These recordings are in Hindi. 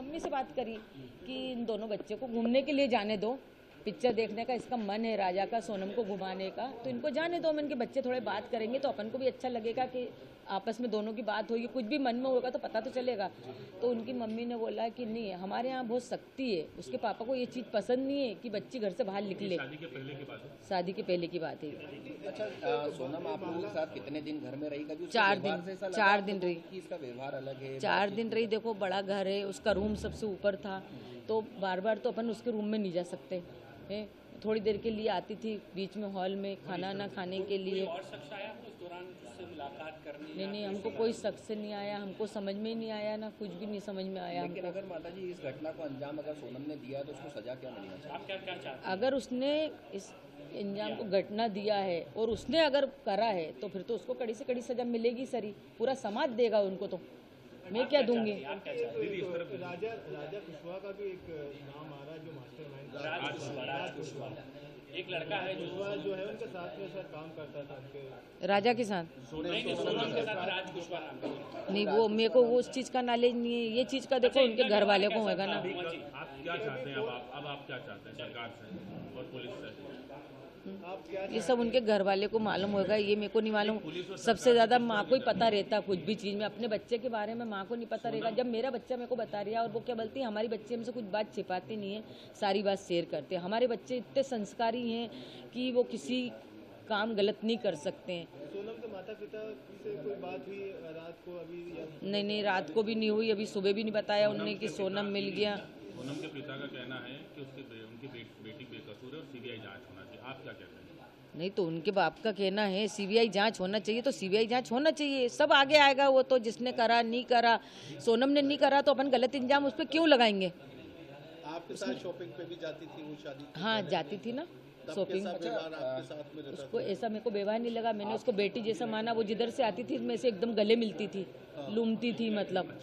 मम्मी से बात करी कि इन दोनों बच्चे को घूमने के लिए जाने दो, पिक्चर देखने का इसका मन है राजा का, सोनम को घुमाने का, तो इनको जाने दो। इनके बच्चे थोड़े बात करेंगे तो अपन को भी अच्छा लगेगा कि आपस में दोनों की बात होगी, कुछ भी मन में होगा तो पता तो चलेगा। तो उनकी मम्मी ने बोला कि नहीं, हमारे यहाँ बहुत सख्ती है, उसके पापा को ये चीज़ पसंद नहीं है कि बच्ची घर से बाहर निकले। शादी के पहले की बात है? शादी के पहले की बात है। अच्छा, सोनम आप लोगों के साथ कितने दिन घर में रही? कभी 4 दिन रही। इसका व्यवहार अलग है? 4 दिन रही। देखो बड़ा घर है, उसका रूम सबसे ऊपर था, तो बार बार तो अपन उसके रूम में नहीं जा सकते हैं। थोड़ी देर के लिए आती थी बीच में हॉल में खाना ना खाने के लिए। और शख्स आया उस दौरान उससे मुलाकात करने? नहीं, हमको कोई शख्स नहीं आया, हमको समझ में ही नहीं आया ना, कुछ भी नहीं समझ में आया। लेकिन अगर माता जी इस घटना को अंजाम अगर सोनम ने दिया तो उसको सजा क्या मिलना चाहिए? आप क्या चाहते हैं? अगर उसने इस अंजाम को घटना दिया है और उसने अगर करा है तो फिर तो उसको कड़ी से कड़ी सजा मिलेगी सर। पूरा समाज देगा उनको, तो मैं क्या दूंगी। राजा कुशवाहा का भी एक नाम आ रहा है जो मास्टरमाइंड राज कुशवाहा एक लड़का है जो है उनके साथ में सर काम करता था उनके राजा के साथ। सोनम के साथ राज कुशवाहा नाम है। नहीं, वो मेरे को वो उस चीज़ का नॉलेज नहीं है। ये चीज़ का देखो उनके घर वाले को होगा ना। आप क्या चाहते हैं अब आप क्या चाहते हैं सरकार से और पुलिस से? ये सब उनके घर वाले को मालूम होगा, ये मेरे को नहीं मालूम। सबसे ज़्यादा माँ को ही पता रहता कुछ भी चीज़ में। अपने बच्चे के बारे में माँ को नहीं पता रहेगा। जब मेरा बच्चा मेरे को बता रहा है, और वो क्या बोलती है, हमारी बच्चे हमसे कुछ बात छिपाती नहीं है, सारी बात शेयर करते हैं। हमारे बच्चे इतने संस्कारी हैं कि वो किसी काम गलत नहीं कर सकते हैं। सोनम के माता पिता से कोई बात हुई रात को? अभी नहीं, रात को भी नहीं हुई, अभी सुबह भी नहीं बताया उन्होंने कि सोनम मिल गया। सोनम के पिता का कहना है कि उनकी बेटी बेकसूर है और सीबीआई जांच होना चाहिए। आप क्या कहते हैं? नहीं, तो उनके बाप का कहना है सीबीआई जांच होना चाहिए, तो सीबीआई जांच होना चाहिए। सब आगे आएगा, वो तो जिसने करा नहीं करा। सोनम ने नहीं करा तो अपन गलत इंजाम उस पर क्यों लगाएंगे। आपके साथ शॉपिंग पे भी जाती थी वो शादी? हाँ, जाती थी ना शॉपिंग। आपके साथ में रहता उसको ऐसा मेरे को व्यवहार नहीं लगा। मैंने उसको बेटी जैसा माना। वो जिधर से आती थी मैं से एकदम गले मिलती थी, लूमती थी, मतलब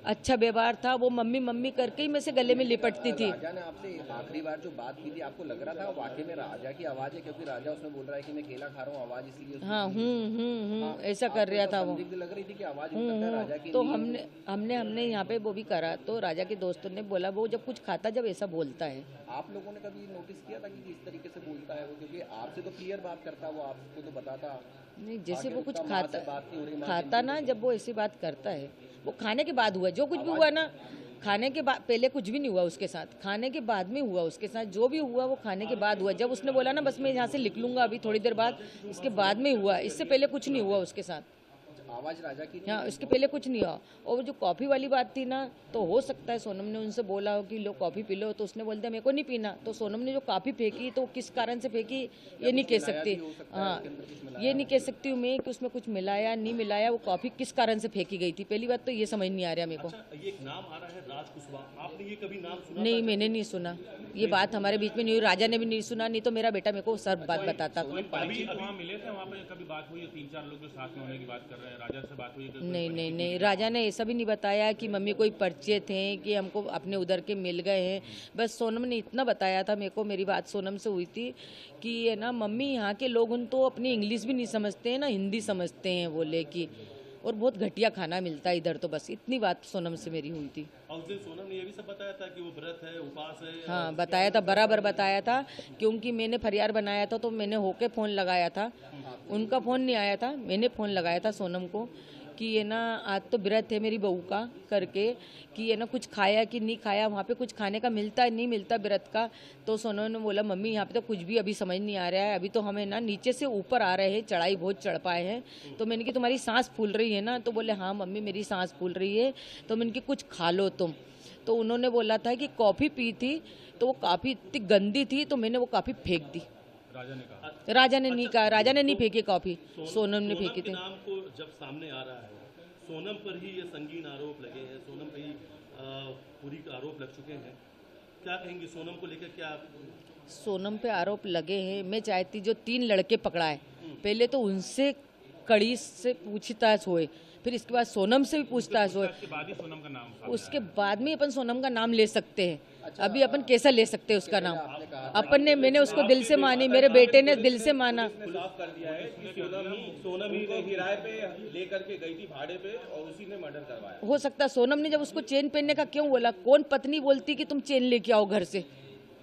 अच्छा व्यवहार था। वो मम्मी मम्मी करके ही मैं से गले में लिपटती थी। राजा ने आपसे आखिरी बार जो बात की थी, आपको लग रहा था वाकई में राजा की आवाज है? क्योंकि राजा उसमें बोल रहा है कि मैं केला खा रहा हूँ, आवाज इसलिए। हाँ, ऐसा कर रहा था वो। लग रही थी कि आवाज राजा की। तो हमने यहाँ पे वो भी करा, तो राजा के दोस्तों ने बोला वो जब कुछ खाता जब ऐसा बोलता है। आप लोगों ने कभी नोटिस किया था कि किस तरीके से बोलता है वो? क्योंकि आपसे तो क्लियर बात करता, वो आपको तो बताता नहीं, जैसे वो कुछ बात नहीं हो रही, खाता ना, जब वो ऐसी बात करता है, वो खाने के बाद हुआ। जो कुछ भी हुआ ना, खाने के बाद, पहले कुछ भी नहीं हुआ उसके साथ, खाने के बाद में हुआ उसके साथ। जो भी हुआ वो खाने के बाद हुआ। जब उसने बोला ना बस मैं यहाँ से लिख लूंगा अभी थोड़ी देर बाद, इसके बाद में हुआ, इससे पहले कुछ नहीं हुआ उसके साथ। आवाज राजा की? हाँ, इसके पहले कुछ नहीं हुआ। और जो कॉफ़ी वाली बात थी ना, तो हो सकता है सोनम ने उनसे बोला हो कि लो कॉफ़ी पी लो, तो उसने बोल दिया मेरे को नहीं पीना। तो सोनम ने जो कॉफ़ी फेंकी तो किस कारण से फेंकी ये नहीं कह सकती। हाँ, ये नहीं कह सकती हूँ मैं कि उसमें कुछ मिलाया नहीं मिलाया। वो कॉफ़ी किस कारण से फेंकी गई थी, पहली बात तो ये समझ नहीं आ रहा मेरे को। ये एक नाम आ रहा है राज कुशवाहा, आपने ये कभी नाम सुना? नहीं, मैंने नहीं सुना। ये बात हमारे बीच में नहीं हुई, राजा ने भी नहीं सुना, नहीं तो मेरा बेटा मेरे को सब बात बताता। अभी वहाँ मिले थे, वहाँ पे कभी बात हुई? 3-4 लोग जो साथ में होने की बात कर रहे हैं, राजा से बात हुई? नहीं, राजा ने ऐसा भी नहीं बताया कि मम्मी कोई परिचय थे कि हमको अपने उधर के मिल गए हैं। बस सोनम ने इतना बताया था मेरे को, मेरी बात सोनम से हुई थी कि है ना मम्मी, यहाँ के लोग उन तो अपनी इंग्लिश भी नहीं समझते हैं ना हिंदी समझते हैं बोले कि, और बहुत घटिया खाना मिलता है इधर। तो बस इतनी बात सोनम से मेरी हुई थी। और उस दिन सोनम ने ये भी सब बताया था कि वो व्रत है, उपास है? हाँ, बताया था, बराबर बताया था। क्योंकि मैंने फरियाद बनाया था तो मैंने होके फ़ोन लगाया था, उनका फ़ोन नहीं आया था, मैंने फ़ोन लगाया था सोनम को कि ये ना आज तो व्रत है मेरी बहू का करके, कि ये ना कुछ खाया कि नहीं खाया, वहाँ पे कुछ खाने का मिलता है नहीं मिलता व्रत का। तो सोनम ने बोला मम्मी यहाँ पे तो कुछ भी अभी समझ नहीं आ रहा है, अभी तो हमें ना नीचे से ऊपर आ रहे हैं, चढ़ाई बहुत चढ़ पाए हैं। तो मैंने कि तुम्हारी सांस फूल रही है ना? तो बोले हाँ मम्मी मेरी सांस फूल रही है। तो मैंने कि कुछ खा लो तुम। तो उन्होंने बोला था कि कॉफ़ी पी थी तो वो काफ़ी इतनी गंदी थी तो मैंने वो कॉफ़ी फेंक दी। राजा ने कहा? राजा ने नहीं कहा, राजा ने नहीं फेंकी कॉफ़ी, सोनम ने फेंकी थी। नाम को जब सामने आ रहा है, सोनम पर ही ये संगीन आरोप लगे हैं, सोनम पर ही पूरी आरोप लग चुके हैं, क्या कहेंगे सोनम को लेकर? क्या सोनम पे आरोप लगे हैं, मैं चाहती जो 3 लड़के पकड़ाए, पहले तो उनसे कड़ी से पूछताछ होए, फिर इसके बाद सोनम से भी पूछताछ होए, उसके बाद ही सोनम का नाम? उसके बाद में अपन सोनम का नाम ले सकते हैं। अभी अपन कैसा ले सकते हैं उसका नाम? अपन ने, मैंने उसको दिल से मानी, मेरे बेटे ने दिल से माना। खुलाफ कर दिया है कि सोनम ही को किराए पे लेकर के गई थी भाड़े पे और उसी ने मर्डर करवाया। हो सकता है सोनम ने जब उसको चेन पहनने का क्यों बोला? कौन पत्नी बोलती कि तुम चेन लेके आओ घर से?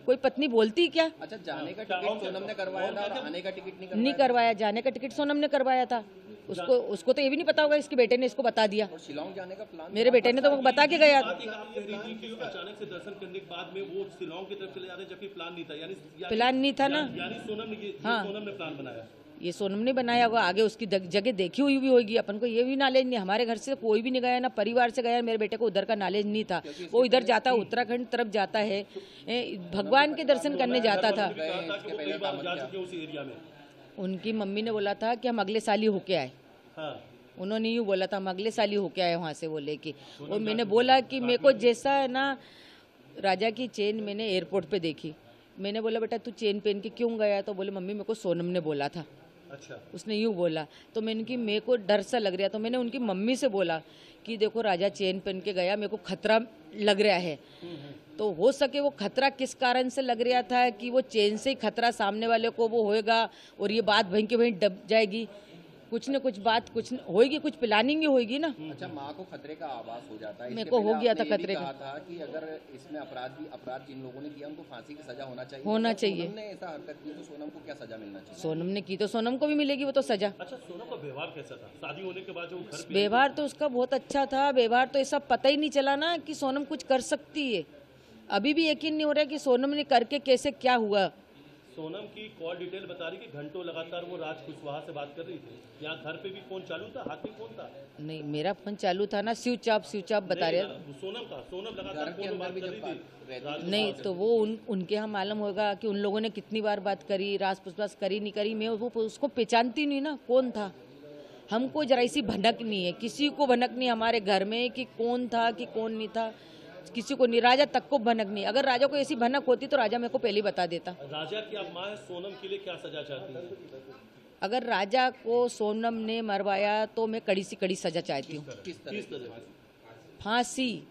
कोई पत्नी बोलती क्या? अच्छा, जाने का टिकट सोनम ने करवाया था और आने का टिकट नहीं करवाया। जाने का टिकट सोनम ने करवाया था। उसको तो ये भी नहीं पता होगा, इसके बेटे ने इसको बता दिया। और शिलोंग जाने का प्लान मेरे बेटे ने तो वो बता के गया। आप कह रही थी कि अचानक से दर्शन करने के बाद में वो शिलोंग की तरफ चले जाते जबकि प्लान नहीं था, प्लान नहीं था ना। यानी सोनम ने हाँ। सोनम ने प्लान बनाया। ये सोनम ने बनाया होगा, आगे उसकी जगह देखी हुई भी होगी। अपन को ये भी नॉलेज नहीं, हमारे घर से कोई भी नहीं गया ना, परिवार से गया। मेरे बेटे को उधर का नॉलेज नहीं था। वो इधर जाता, उत्तराखंड तरफ जाता है, भगवान के दर्शन करने जाता था। कई बार जा चुके उस एरिया में। उनकी मम्मी ने बोला था कि हम अगले साल ही होके आए। हाँ। उन्होंने यूँ बोला था हम अगले साल ही होके आए वहाँ से वो लेके। और मैंने बोला कि मेरे को जैसा है ना, राजा की चेन मैंने एयरपोर्ट पे देखी। मैंने बोला बेटा तू चेन पहन के क्यों गया? तो बोले मम्मी मेरे को सोनम ने बोला था। अच्छा। उसने उसने यूँ बोला तो मैंने कि मेरे को डर सा लग रहा। तो मैंने उनकी मम्मी से बोला कि देखो राजा चेन पहन के गया, मेरे को खतरा लग रहा है। तो हो सके वो खतरा किस कारण से लग रहा था कि वो चेन से ही खतरा सामने वाले को वो होएगा और ये बात वहीं के वहीं दब जाएगी। कुछ न कुछ बात कुछ होएगी, कुछ प्लानिंग ही होएगी ना। अच्छा, माँ को खतरे का आभास हो जाता है। मेरे इसके को पहले हो गया आपने था ये भी खतरे का। कहा था कि अगर इसमें अपराध जिन लोगों ने किया उनको फांसी की सजा होना चाहिए। होना अगर चाहिए। सोनम ने ऐसा हरकत की तो सोनम को क्या सजा मिलना चाहिए? सोनम ने की तो सोनम को भी मिलेगी वो तो सजा। अच्छा, सोनम का व्यवहार कैसा था शादी होने के बाद? जो घर पे व्यवहार तो उसका बहुत अच्छा था। व्यवहार तो ऐसा पता ही नहीं चला ना कि सोनम कुछ कर सकती है। अभी भी यकीन नहीं हो रहा कि सोनम ने करके कैसे क्या हुआ। सोनम की कॉल डिटेल बता रही कि घंटों लगातार वो राज कुशवाहा से बात कर रही थी। यहाँ घर पे भी फोन चालू था, हाथ में फोन था? नहीं, मेरा फोन चालू था ना, स्विच ऑफ बता रहे। सोनम लगातार घर के फोन अंदर बात भी कर जब रही बात थी। रहती नहीं तो वो उनके यहाँ मालूम होगा कि उन लोगों ने कितनी बार बात करी, राज पुछताछ करी नहीं करी। मैं वो उसको पहचानती नहीं ना कौन था। हमको जरा सी भनक नहीं है, किसी को भनक नहीं हमारे घर में कि कौन था कि कौन नहीं था, किसी को नहीं। राजा तक को भनक नहीं। अगर राजा को ऐसी भनक होती तो राजा मेरे को पहले ही बता देता। राजा की आप माँ है, सोनम के लिए क्या सजा चाहती है? अगर राजा को सोनम ने मरवाया तो मैं कड़ी सी कड़ी सजा चाहती हूँ। किस तरह? फांसी।